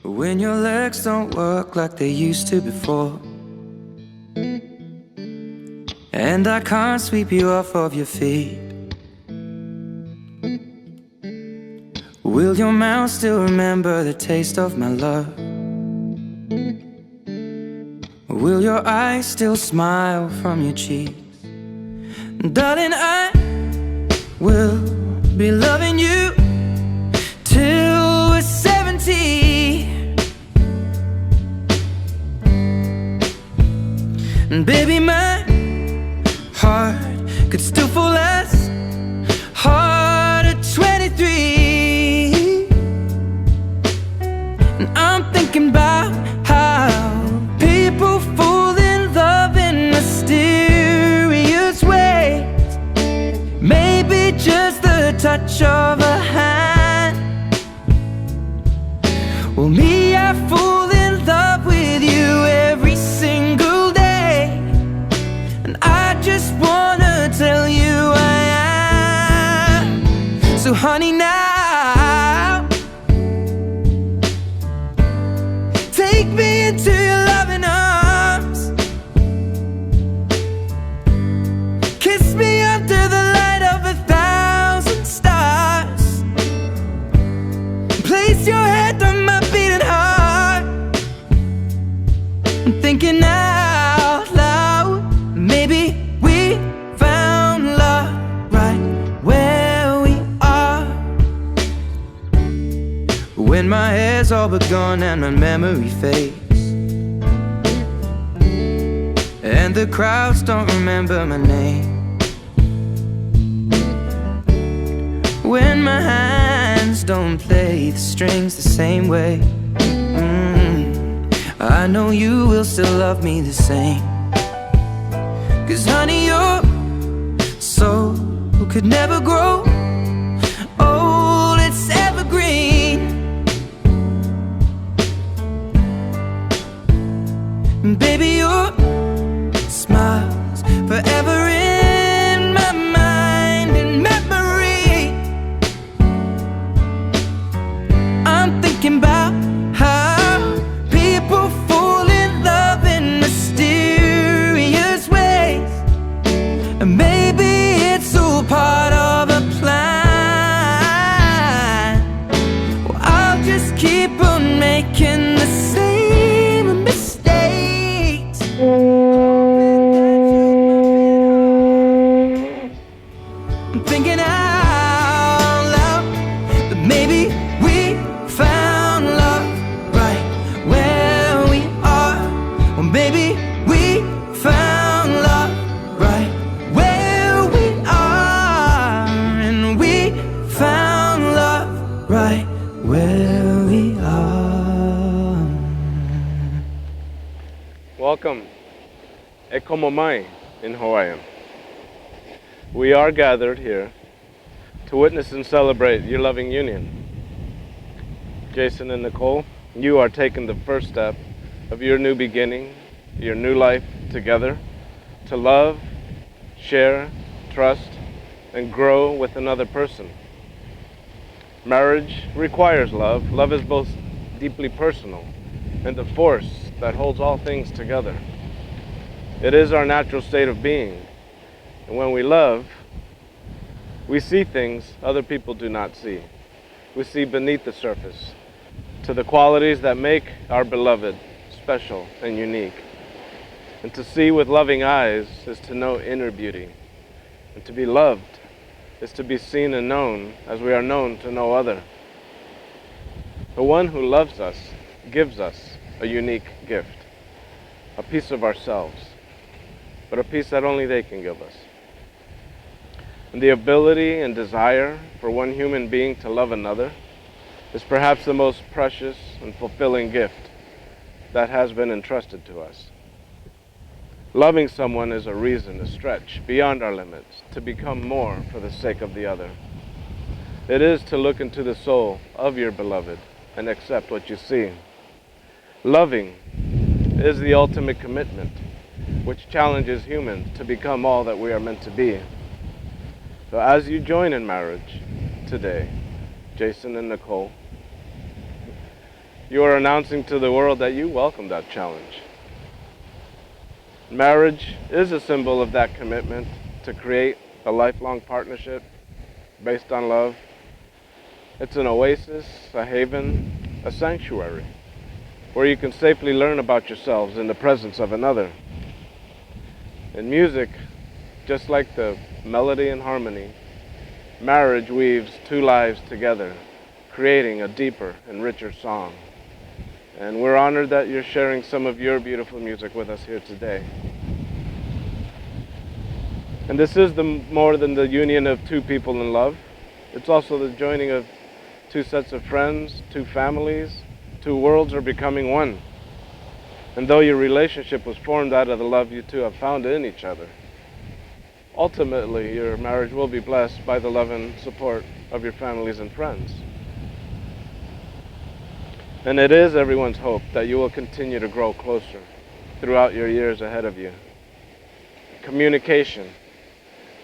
When your legs don't work like they used to before, and I can't sweep you off of your feet, will your mouth still remember the taste of my love? Will your eyes still smile from your cheeks? Darling, I will be loving you till we're 70. And baby, my heart could still fall as hard at 23. And I'm thinking about how people fall in love in mysterious ways. Maybe just the touch of a hand. Well, me, I fall in love with you every single day, and I just wanna tell you I am. So honey, now take me into your loving arms. Kiss me under the light of 1,000 stars. Place your head on my beating heart. I'm thinking out loud, maybe we found love right where we are. When my hair's all but gone and my memory fades, and the crowds don't remember my name, when my hands don't play the strings the same way, I know you will still love me the same. 'Cause honey, your soul could never grow old, it's evergreen. And baby, your smile's forever in my mind and memory. I'm thinking about how people fall in love in mysterious ways, and maybe it's all part of a plan. Well, I'll just keep on making the same mistakes. I'm thinking out loud that maybe we found love right where we are. Or maybe we found love right where we are. And we found love right where we are. Welcome, e como mai in Hawaiian. We are gathered here to witness and celebrate your loving union. Jason and Nicole, you are taking the first step of your new beginning, your new life together, to love, share, trust, and grow with another person. Marriage requires love. Love is both deeply personal and the force that holds all things together. It is our natural state of being. And when we love, we see things other people do not see. We see beneath the surface, to the qualities that make our beloved special and unique. And to see with loving eyes is to know inner beauty. And to be loved is to be seen and known as we are known to no other. The one who loves us gives us a unique gift, a piece of ourselves, but a piece that only they can give us. And the ability and desire for one human being to love another is perhaps the most precious and fulfilling gift that has been entrusted to us. Loving someone is a reason to stretch beyond our limits, to become more for the sake of the other. It is to look into the soul of your beloved and accept what you see. Loving is the ultimate commitment, which challenges humans to become all that we are meant to be. So as you join in marriage today, Jason and Nicole, You are announcing to the world that you welcome that challenge. Marriage is a symbol of that commitment to create a lifelong partnership based on love. It's an oasis, a haven, a sanctuary where you can safely learn about yourselves in the presence of another. In music, just like the melody and harmony, marriage weaves two lives together, creating a deeper and richer song. And we're honored that you're sharing some of your beautiful music with us here today. And this is more than the union of two people in love. It's also the joining of two sets of friends, two families, two worlds are becoming one. And though your relationship was formed out of the love you two have found in each other, ultimately your marriage will be blessed by the love and support of your families and friends. And it is everyone's hope that you will continue to grow closer throughout your years ahead of you. Communication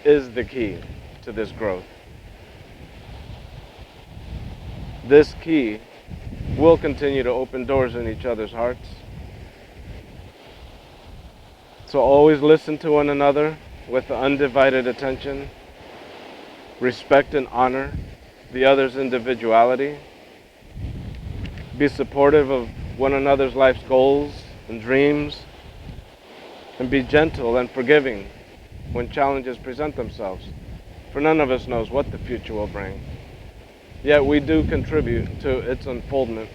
is the key to this growth. This key will continue to open doors in each other's hearts. So always listen to one another with undivided attention. Respect and honor the other's individuality. Be supportive of one another's life's goals and dreams. And be gentle and forgiving when challenges present themselves. For none of us knows what the future will bring. Yet we do contribute to its unfoldment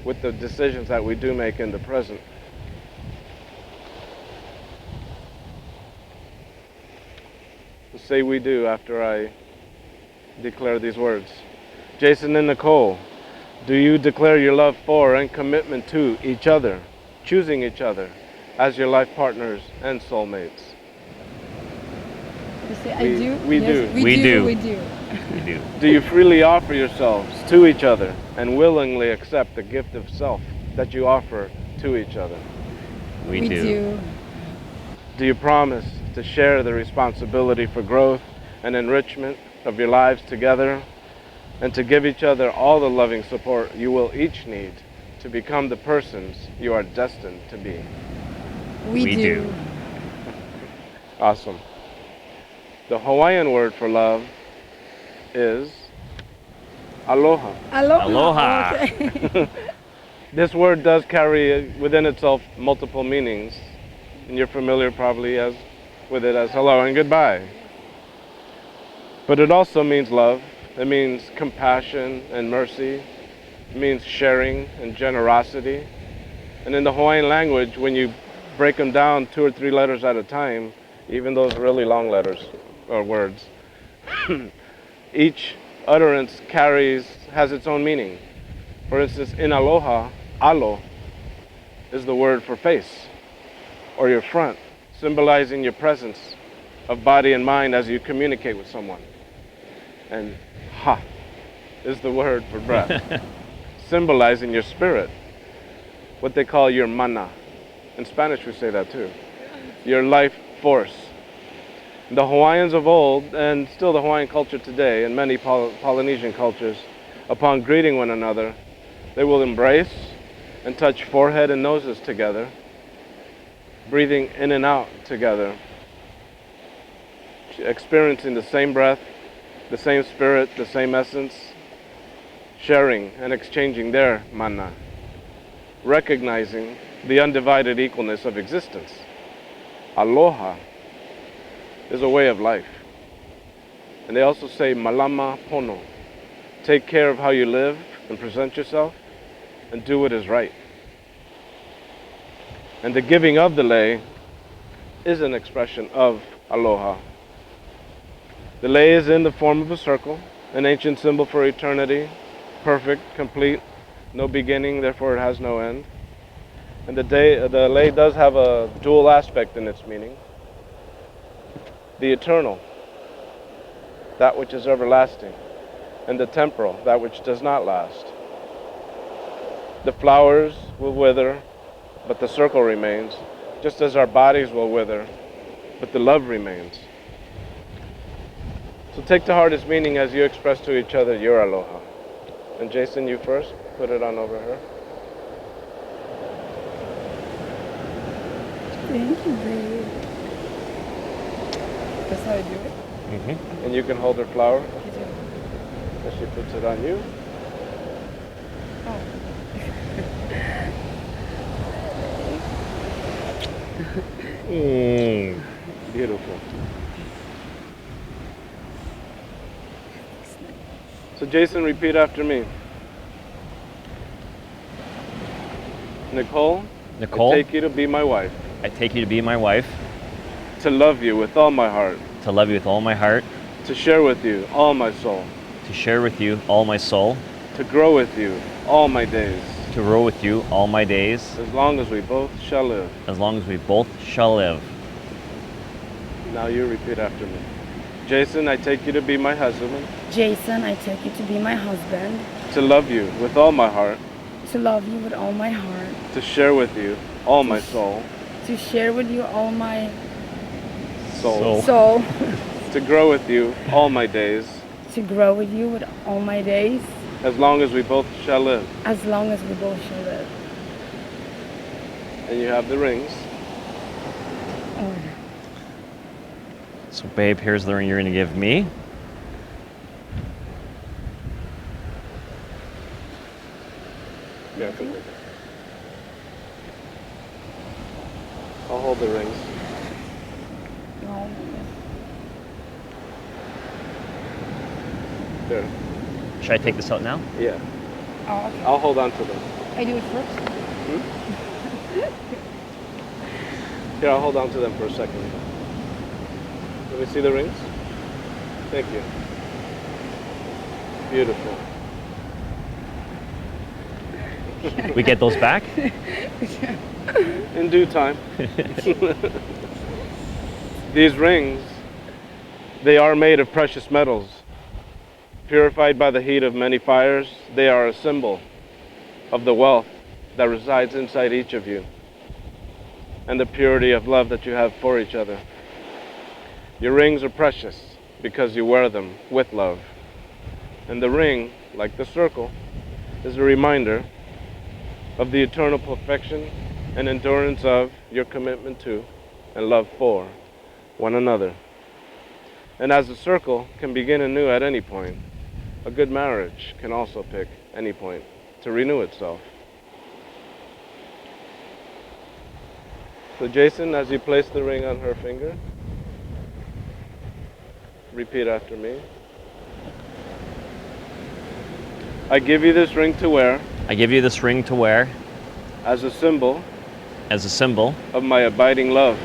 with the decisions that we do make in the present. Say we do after I declare these words. Jason and Nicole, do you declare your love for and commitment to each other, choosing each other as your life partners and soulmates? You say I do? We Yes, do. We We do. do. We do. We do. Do you freely offer yourselves to each other and willingly accept the gift of self that you offer to each other? We do. Do you promise to share the responsibility for growth and enrichment of your lives together and to give each other all the loving support you will each need to become the persons you are destined to be? We do. Awesome. The Hawaiian word for love is aloha. Aloha. Aloha. Okay. This word does carry within itself multiple meanings, and you're familiar probably with it as hello and goodbye. But it also means love. It means compassion and mercy. It means sharing and generosity. And in the Hawaiian language, when you break them down 2 or 3 letters at a time, even those really long letters or words, each utterance has its own meaning. For instance, in aloha, alo is the word for face or your front, symbolizing your presence of body and mind as you communicate with someone. And ha is the word for breath, symbolizing your spirit, what they call your mana. In Spanish we say that too. Your life force. The Hawaiians of old, and still the Hawaiian culture today, and many Polynesian cultures, upon greeting one another, they will embrace and touch forehead and noses together, breathing in and out together, experiencing the same breath, the same spirit, the same essence, sharing and exchanging their mana, recognizing the undivided equalness of existence. Aloha is a way of life. And they also say malama pono, take care of how you live and present yourself and do what is right. And the giving of the lei is an expression of aloha. The lei is in the form of a circle, an ancient symbol for eternity, perfect, complete, no beginning, therefore it has no end. And the lei does have a dual aspect in its meaning. The eternal, that which is everlasting, and the temporal, that which does not last. The flowers will wither, but the circle remains, just as our bodies will wither, but the love remains. So take to heart its meaning as you express to each other your aloha. And Jason, you first. Put it on over her. Thank you, babe. That's how I do it? Mm-hmm. And you can hold her flower You do. as she puts it on you. Oh. Beautiful. So Jason, repeat after me. Nicole, Nicole, I take you to be my wife, I take you to be my wife, to love you with all my heart, to love you with all my heart, to share with you all my soul, to share with you all my soul, to grow with you all my days, to row with you all my days, as long as we both shall live. as long as we both shall live. Now you repeat after me. Jason, I take you to be my husband, Jason, I take you to be my husband, to love you with all my heart, to love you with all my heart, to share with you all my soul, to share with you all my soul, soul, to grow with you all my days, to grow with you with all my days, as long as we both shall live. as long as we both shall live. And you have the rings. Oh. So babe, here's the ring you're gonna give me. Yeah, I'll hold the rings. No. There. Should I take this out now? Yeah. Oh, okay. I'll hold on to them. I do it first? Here, I'll hold on to them for a second. Let me see the rings. Thank you. Beautiful. We get those back? In due time. These rings, they are made of precious metals. Purified by the heat of many fires, they are a symbol of the wealth that resides inside each of you and the purity of love that you have for each other. Your rings are precious because you wear them with love. And the ring, like the circle, is a reminder of the eternal perfection and endurance of your commitment to and love for one another. And as the circle can begin anew at any point, a good marriage can also pick any point to renew itself. So Jason, as you place the ring on her finger, repeat after me. I give you this ring to wear I give you this ring to wear as a symbol as a symbol of my abiding love,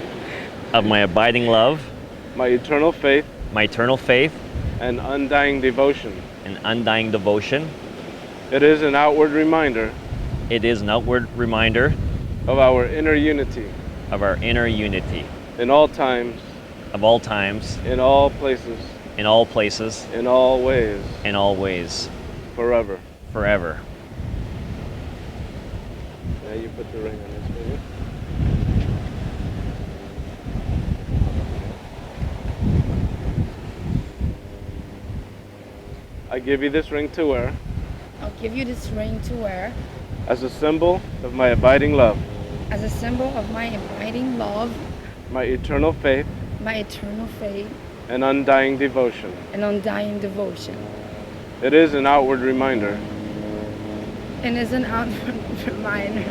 of my abiding love, my eternal faith, my eternal faith, and undying devotion. and undying devotion. It is an outward reminder It is an outward reminder of our inner unity of our inner unity, in all times, of all times, in all places, in all places, in all ways, in all ways, forever. forever. Now you put the ring on his finger. I give you this ring to wear I'll give you this ring to wear as a symbol of my abiding love, as a symbol of my abiding love, my eternal faith, my eternal faith, and undying devotion. and undying devotion. It is an outward reminder And is an outward reminder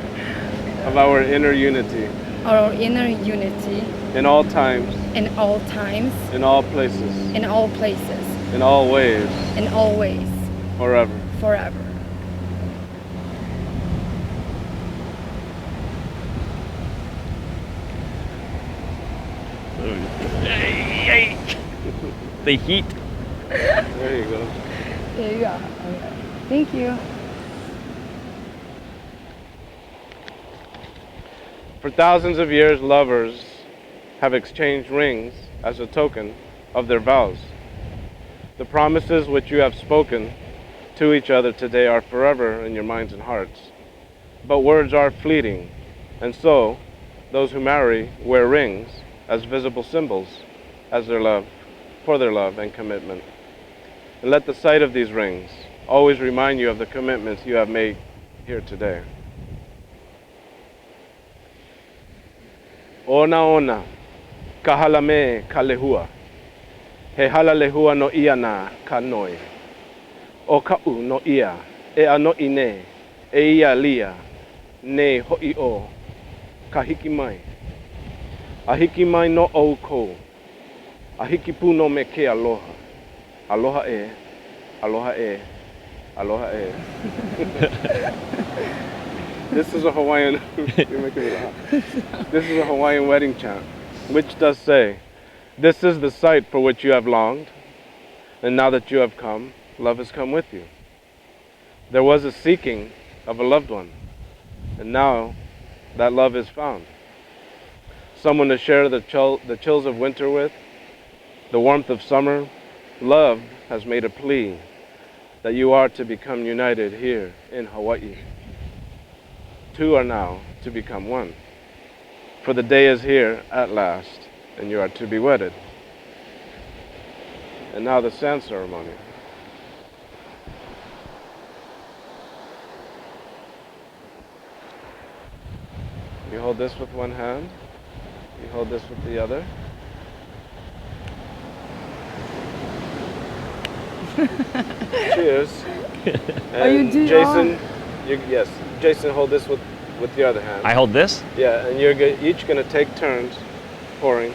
of our inner unity of our inner unity in all times, in all times, in all places, in all places, in all ways, in all ways, forever. forever. The heat. There you go. There you go. Okay. Thank you. For thousands of years, lovers have exchanged rings as a token of their vows. The promises which you have spoken to each other today are forever in your minds and hearts. But words are fleeting, and so those who marry wear rings as visible symbols as their love, for their love and commitment. And let the sight of these rings always remind you of the commitments you have made here today. Ona ona, kahalame kalehua. He hala lehua no ia na kanoi. O ka'u no ia, e ano ine, e ia lia, ne ho'i o, ka hiki mai. A hiki mai no o ko, a hiki pu no me ke aloha. Aloha e, aloha e, aloha e. This is a Hawaiian, you're making me laugh. This is a Hawaiian wedding chant, which does say, this is the sight for which you have longed, and now that you have come, love has come with you. There was a seeking of a loved one, and now that love is found. Someone to share the chills of winter with, the warmth of summer. Love has made a plea that you are to become united here in Hawaii. Two are now to become one. For the day is here at last, and you are to be wedded. And now the sand ceremony. You hold this with one hand. You hold this with the other. Cheers. Are you And doing Jason, yes. Jason, hold this with the other hand. I hold this? Yeah, and you're each going to take turns pouring.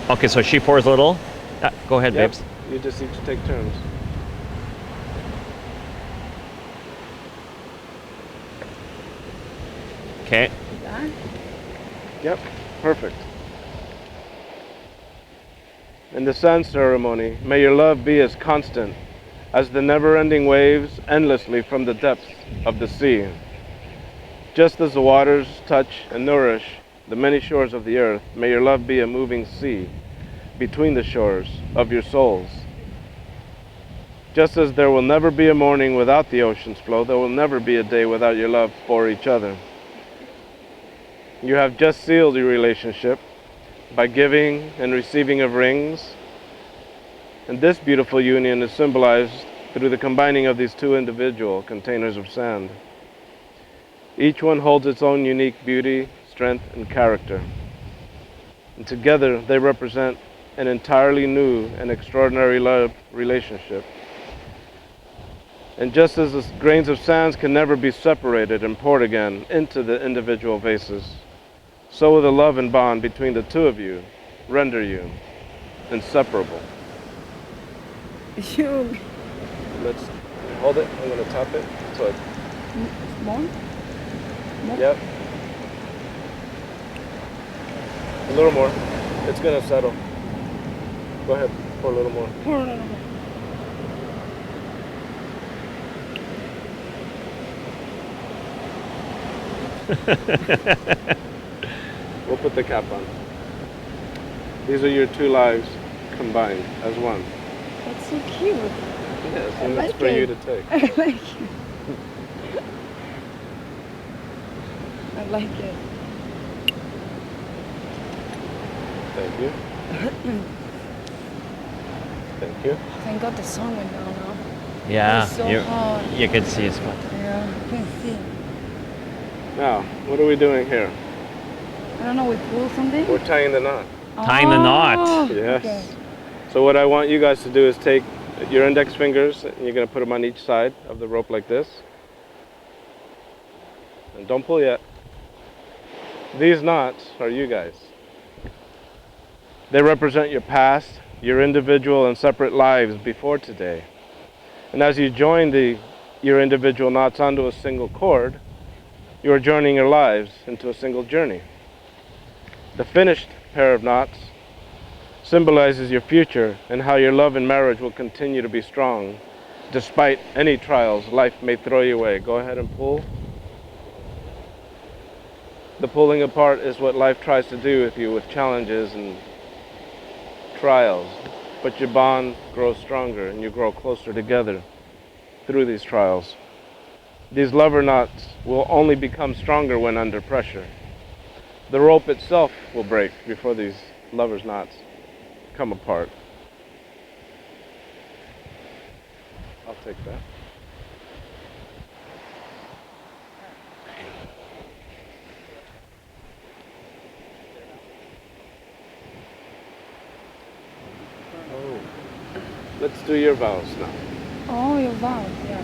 Okay, so she pours a little. Go ahead, Yep. babes. You just each take turns. Okay. Yep, perfect. In the sand ceremony, may your love be as constant as the never-ending waves endlessly from the depths of the sea. Just as the waters touch and nourish the many shores of the earth, may your love be a moving sea between the shores of your souls. Just as there will never be a morning without the ocean's flow, there will never be a day without your love for each other. You have just sealed your relationship by giving and receiving of rings, and this beautiful union is symbolized through the combining of these two individual containers of sand. Each one holds its own unique beauty, strength, and character. And together they represent an entirely new and extraordinary love relationship. And just as the grains of sand can never be separated and poured again into the individual vases, so will the love and bond between the two of you render you inseparable. You Let's hold it. I'm going to tap it. So it, more? yep. A little more. It's going to settle. Go ahead. Pour a little more. Pour a little more. We'll put the cap on. These are your two lives combined as one. That's so cute. Yes, I and it's like for you it. to take. I like it. I like it. Thank you. Thank you. Thank God the sun went down now. Yeah. It's so hot. You can see it's hot. Yeah, you can see. Now, what are we doing here? I don't know, we pull something? We're tying the knot. Tying the knot. Yes. Okay. So what I want you guys to do is take your index fingers and you're going to put them on each side of the rope like this. And don't pull yet. These knots are you guys. They represent your past, your individual and separate lives before today. And as you join your individual knots onto a single cord, you are joining your lives into a single journey. The finished pair of knots symbolizes your future and how your love and marriage will continue to be strong despite any trials life may throw your way. Go ahead and pull. The pulling apart is what life tries to do with you with challenges and trials, but your bond grows stronger and you grow closer together through these trials. These lover knots will only become stronger when under pressure. The rope itself will break before these lovers' knots come apart. I'll take that. Let's do your vows now. Oh, your vows, yeah.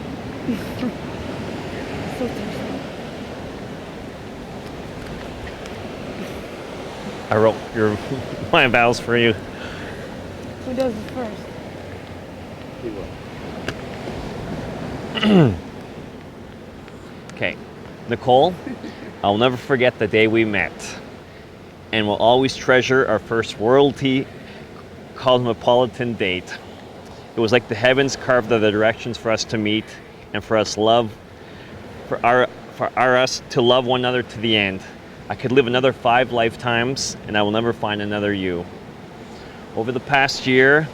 So touching. I wrote your my vows for you. Who does it first? He will. Okay, Nicole, I'll never forget the day we met, and will always treasure our first royalty cosmopolitan date. It was like the heavens carved the directions for us to meet, and for us to love one another to the end. I could live another 5 lifetimes, and I will never find another you. Over the past year,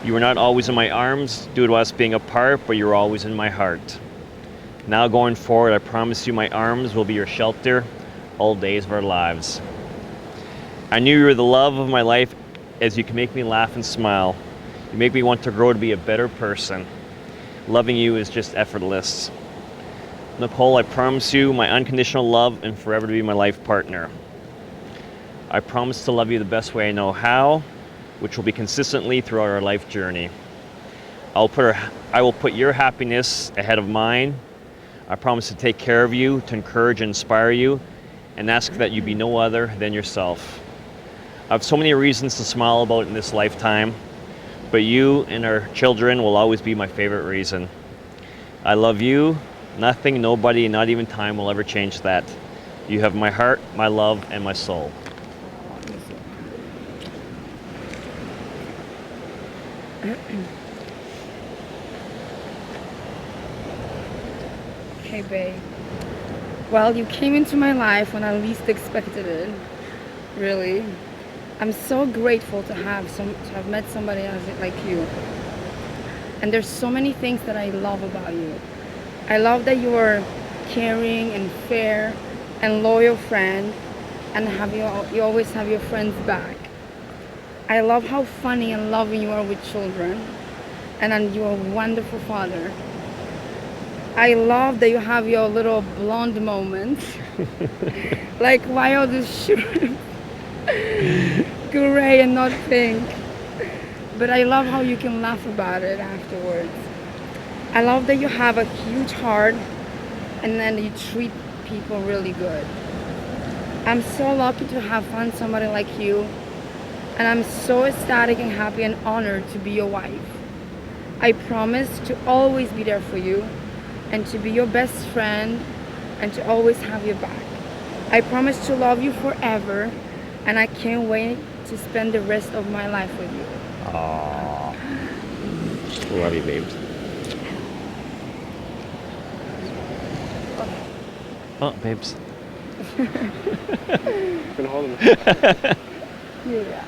you were not always in my arms due to us being apart, but you were always in my heart. Now going forward, I promise you my arms will be your shelter all days of our lives. I knew you were the love of my life, as you can make me laugh and smile. You make me want to grow to be a better person. Loving you is just effortless. Nicole, I promise you my unconditional love and forever to be my life partner. I promise to love you the best way I know how, which will be consistently throughout our life journey. I will put your happiness ahead of mine. I promise to take care of you, to encourage and inspire you, and ask that you be no other than yourself. I have so many reasons to smile about in this lifetime, but you and our children will always be my favorite reason. I love you. Nothing, nobody, not even time will ever change that. You have my heart, my love, and my soul. Okay, babe. Well, you came into my life when I least expected it. Really. I'm so grateful to have met somebody like you. And there's so many things that I love about you. I love that you are caring and fair and loyal friend, and you always have your friends back. I love how funny and loving you are with children, and you're a wonderful father. I love that you have your little blonde moments. Like, why all this shrimp? Gray and not pink. But I love how you can laugh about it afterwards. I love that you have a huge heart and then you treat people really good. I'm so lucky to have found somebody like you, and I'm so ecstatic and happy and honored to be your wife. I promise to always be there for you and to be your best friend and to always have your back. I promise to love you forever, and I can't wait to spend the rest of my life with you. Aww. Love you, babes. Oh, babes. Been holding it. Yeah.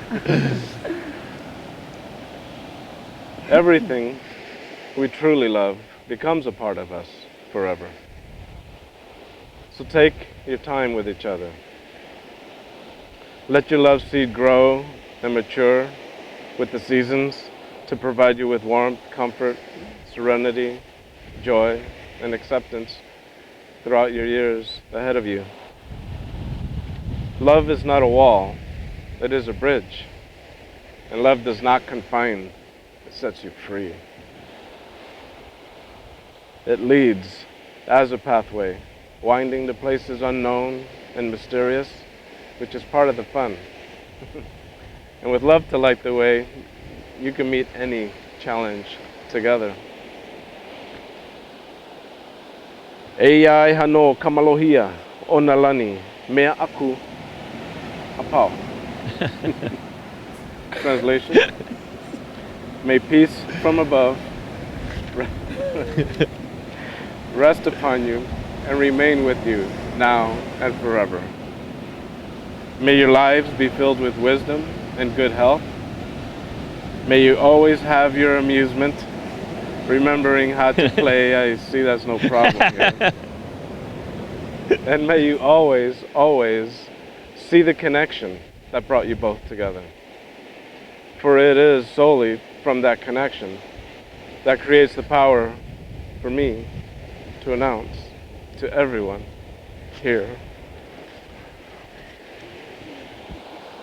Everything we truly love becomes a part of us forever. So take your time with each other. Let your love seed grow and mature with the seasons to provide you with warmth, comfort, serenity, joy, and acceptance throughout your years ahead of you. Love is not a wall, it is a bridge. And love does not confine, it sets you free. It leads as a pathway, winding to places unknown and mysterious, which is part of the fun. And with love to light the way, you can meet any challenge together. Eai hano kamalohia onalani mea aku apau. Translation: May peace from above rest upon you and remain with you now and forever. May your lives be filled with wisdom and good health. May you always have your amusement, remembering how to play. I see that's no problem here. And may you always, always see the connection that brought you both together. For it is solely from that connection that creates the power for me to announce to everyone here.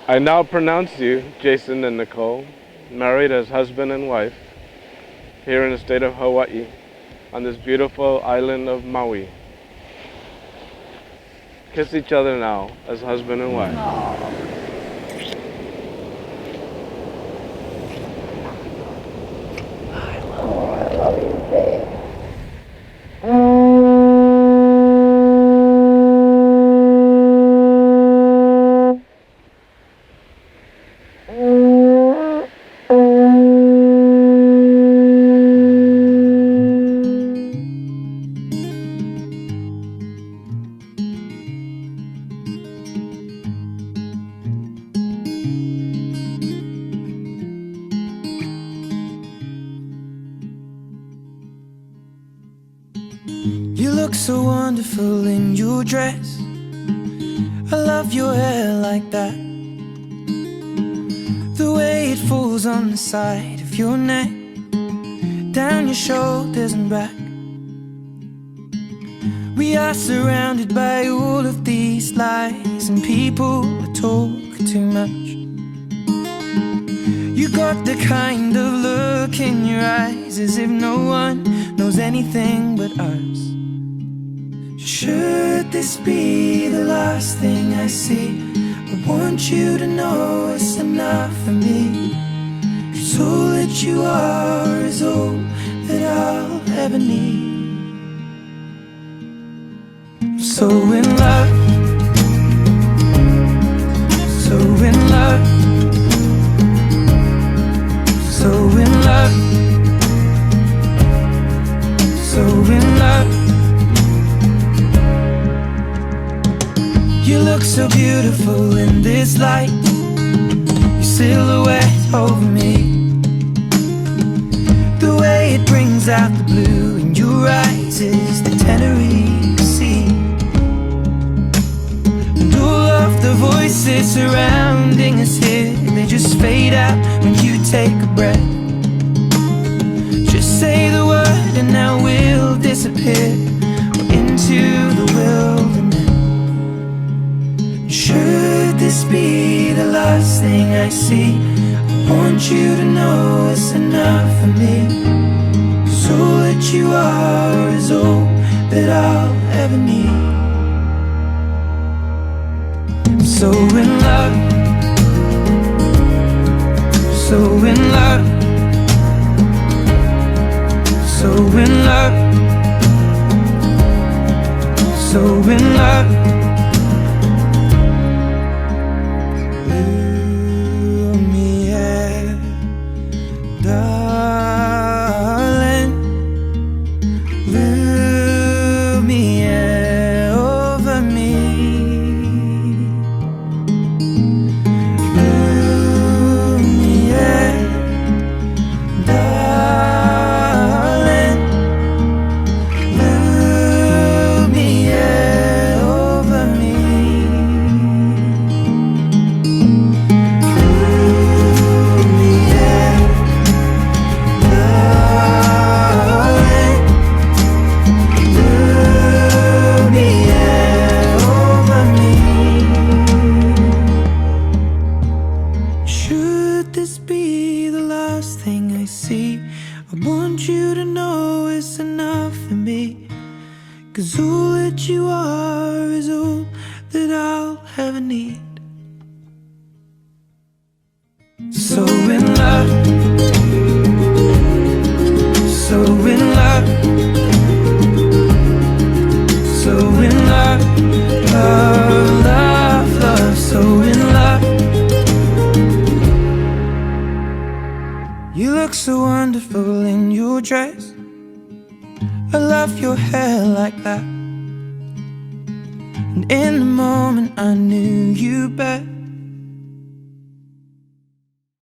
I now pronounce you, Jason and Nicole, married as husband and wife here in the state of Hawaii, on this beautiful island of Maui. Kiss each other now as husband and wife. You look so wonderful in your dress. I love your hair like that. The way it falls on the side of your neck, down your shoulders and back. We are surrounded by all of these lies, and people that talk too much. You got the kind of look in your eyes as if no one knows anything but us. Should this be the last thing I see, I want you to know it's enough for me. 'Cause all that you are is all that I'll ever need. I'm so in love, so in love, so in love, so in love. You look so beautiful in this light, your silhouette over me. The way it brings out the blue in your eyes is the Tenerife Sea. And all of the voices surrounding us here, they just fade out when you take a breath. Just say the word and now we'll disappear into the wilderness. Should this be the last thing I see, I want you to know it's enough for me. 'Cause all that you are is all that I'll ever need. I'm so in love, so in love, so in love, so in love. Darling, Lumiere over me, Lumiere, darling, Lumiere over me. Should this be the last thing I see, I want you to know it's enough for me. 'Cause all that you are is all that I'll ever need. So in love, so in love, so in love, love, love, love, so in love. You look so wonderful in your dress. I love your hair like that. And in the moment I knew you better.